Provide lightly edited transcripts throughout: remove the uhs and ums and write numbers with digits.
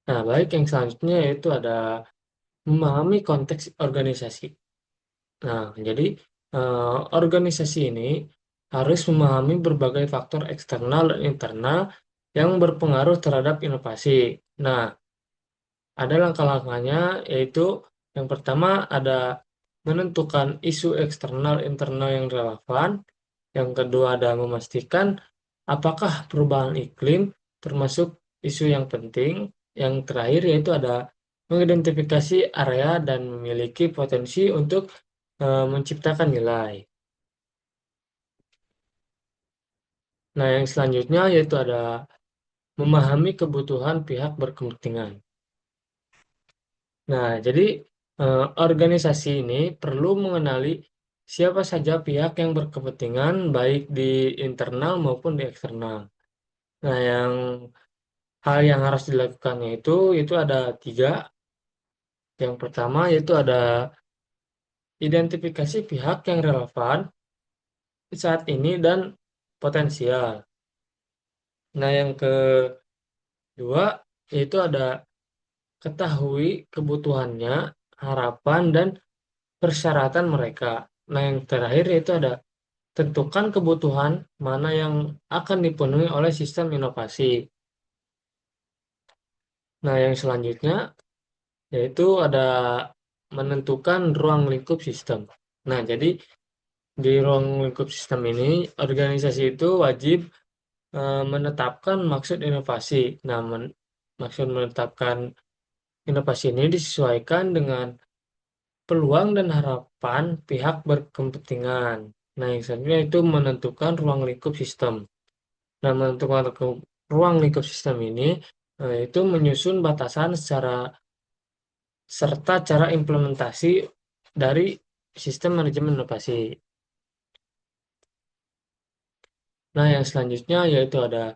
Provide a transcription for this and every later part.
Nah, baik yang selanjutnya yaitu ada memahami konteks organisasi. Nah, jadi organisasi ini harus memahami berbagai faktor eksternal dan internal yang berpengaruh terhadap inovasi. Nah, ada langkah-langkahnya, yaitu yang pertama ada menentukan isu eksternal internal yang relevan. Yang kedua ada memastikan apakah perubahan iklim termasuk isu yang penting. Yang terakhir yaitu ada mengidentifikasi area dan memiliki potensi untuk menciptakan nilai. Nah, yang selanjutnya yaitu ada memahami kebutuhan pihak berkepentingan. Nah, jadi organisasi ini perlu mengenali siapa saja pihak yang berkepentingan baik di internal maupun di eksternal. Nah, hal yang harus dilakukannya itu ada tiga. Yang pertama yaitu ada identifikasi pihak yang relevan saat ini dan potensial. Nah, yang kedua yaitu ada ketahui kebutuhannya, harapan, dan persyaratan mereka. Nah, yang terakhir yaitu ada tentukan kebutuhan mana yang akan dipenuhi oleh sistem inovasi. Nah, yang selanjutnya yaitu ada menentukan ruang lingkup sistem. Nah, jadi di ruang lingkup sistem ini, organisasi itu wajib menetapkan maksud inovasi. Nah, maksud menetapkan inovasi ini disesuaikan dengan peluang dan harapan pihak berkepentingan. Nah, yang selanjutnya itu menentukan ruang lingkup sistem. Nah, menentukan ruang lingkup sistem ini itu menyusun batasan secara serta cara implementasi dari sistem manajemen inovasi. Nah, yang selanjutnya yaitu ada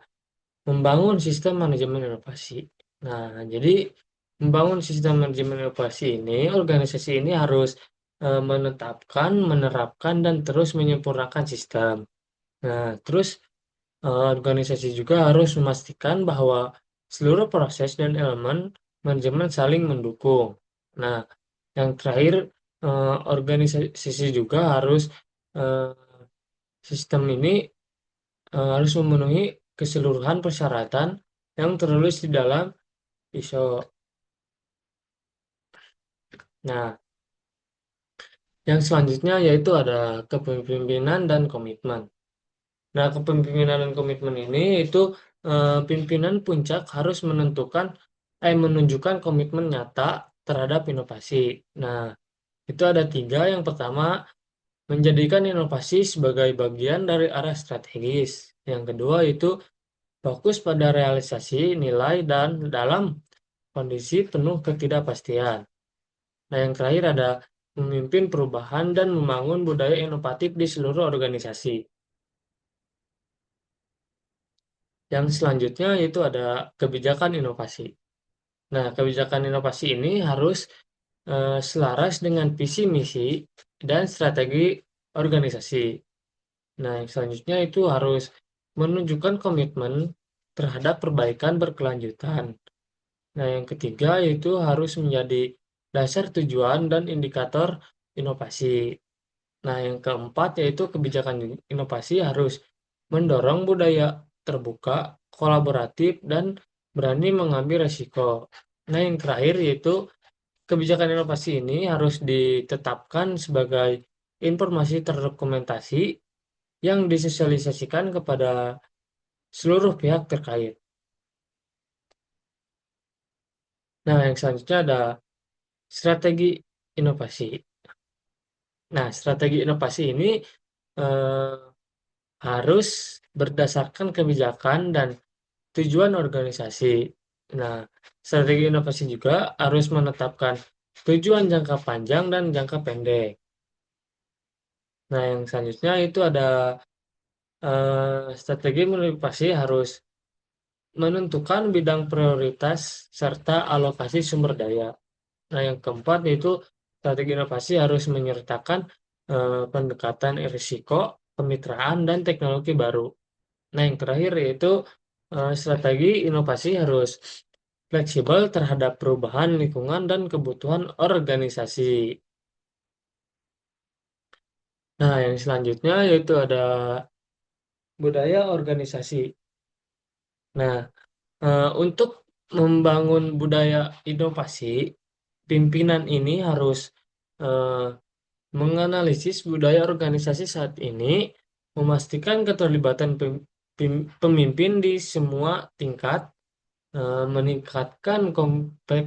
membangun sistem manajemen inovasi. Nah, jadi membangun sistem manajemen inovasi ini, organisasi ini harus menetapkan, menerapkan, dan terus menyempurnakan sistem. Nah, terus organisasi juga harus memastikan bahwa seluruh proses dan elemen manajemen saling mendukung. Nah, yang terakhir, organisasi juga harus eh, sistem ini harus memenuhi keseluruhan persyaratan yang tertulis di dalam ISO. Nah, yang selanjutnya yaitu ada kepemimpinan dan komitmen. Nah, kepemimpinan dan komitmen ini itu pimpinan puncak harus menunjukkan komitmen nyata terhadap inovasi. Nah, itu ada tiga. Yang pertama, menjadikan inovasi sebagai bagian dari arah strategis. Yang kedua itu fokus pada realisasi nilai dan dalam kondisi penuh ketidakpastian. Nah, yang terakhir ada memimpin perubahan dan membangun budaya inovatif di seluruh organisasi. Yang selanjutnya yaitu ada kebijakan inovasi. Nah, kebijakan inovasi ini harus selaras dengan visi misi dan strategi organisasi. Nah, yang selanjutnya itu harus menunjukkan komitmen terhadap perbaikan berkelanjutan. Nah, yang ketiga yaitu harus menjadi dasar tujuan dan indikator inovasi. Nah, yang keempat yaitu kebijakan inovasi harus mendorong budaya terbuka, kolaboratif, dan berani mengambil resiko. Nah, yang terakhir yaitu kebijakan inovasi ini harus ditetapkan sebagai informasi terdokumentasi yang disosialisasikan kepada seluruh pihak terkait. Nah, yang selanjutnya ada strategi inovasi. Nah, strategi inovasi ini eh, harus berdasarkan kebijakan dan tujuan organisasi. Nah, strategi inovasi juga harus menetapkan tujuan jangka panjang dan jangka pendek. Nah, yang selanjutnya itu ada strategi inovasi harus menentukan bidang prioritas serta alokasi sumber daya. Nah, yang keempat yaitu strategi inovasi harus menyertakan pendekatan risiko, kemitraan, dan teknologi baru. Nah, yang terakhir yaitu strategi inovasi harus fleksibel terhadap perubahan lingkungan dan kebutuhan organisasi. Nah, yang selanjutnya yaitu ada budaya organisasi. Nah, untuk membangun budaya inovasi, pimpinan ini harus eh, menganalisis budaya organisasi saat ini, memastikan keterlibatan pemimpin di semua tingkat, meningkatkan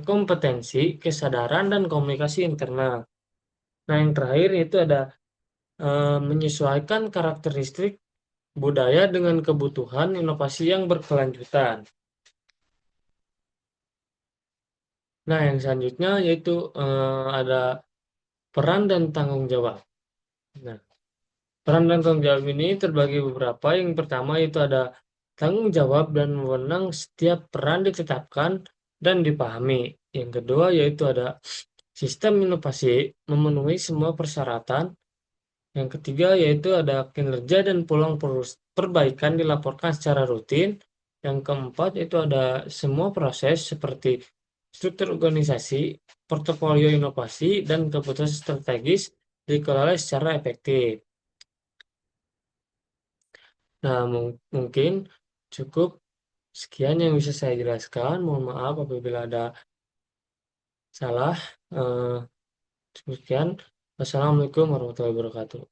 kompetensi, kesadaran, dan komunikasi internal. Nah, yang terakhir itu ada menyesuaikan karakteristik budaya dengan kebutuhan inovasi yang berkelanjutan. Nah, yang selanjutnya yaitu ada peran dan tanggung jawab. Nah, peran dan tanggung jawab ini terbagi beberapa. Yang pertama itu ada tanggung jawab dan wewenang setiap peran ditetapkan dan dipahami. Yang kedua yaitu ada sistem inovasi memenuhi semua persyaratan. Yang ketiga yaitu ada kinerja dan peluang perbaikan dilaporkan secara rutin. Yang keempat itu ada semua proses seperti struktur organisasi, portofolio inovasi, dan keputusan strategis dikelola secara efektif. Nah, mungkin cukup sekian yang bisa saya jelaskan. Mohon maaf apabila ada salah. Eh, Sekian. Wassalamualaikum warahmatullahi wabarakatuh.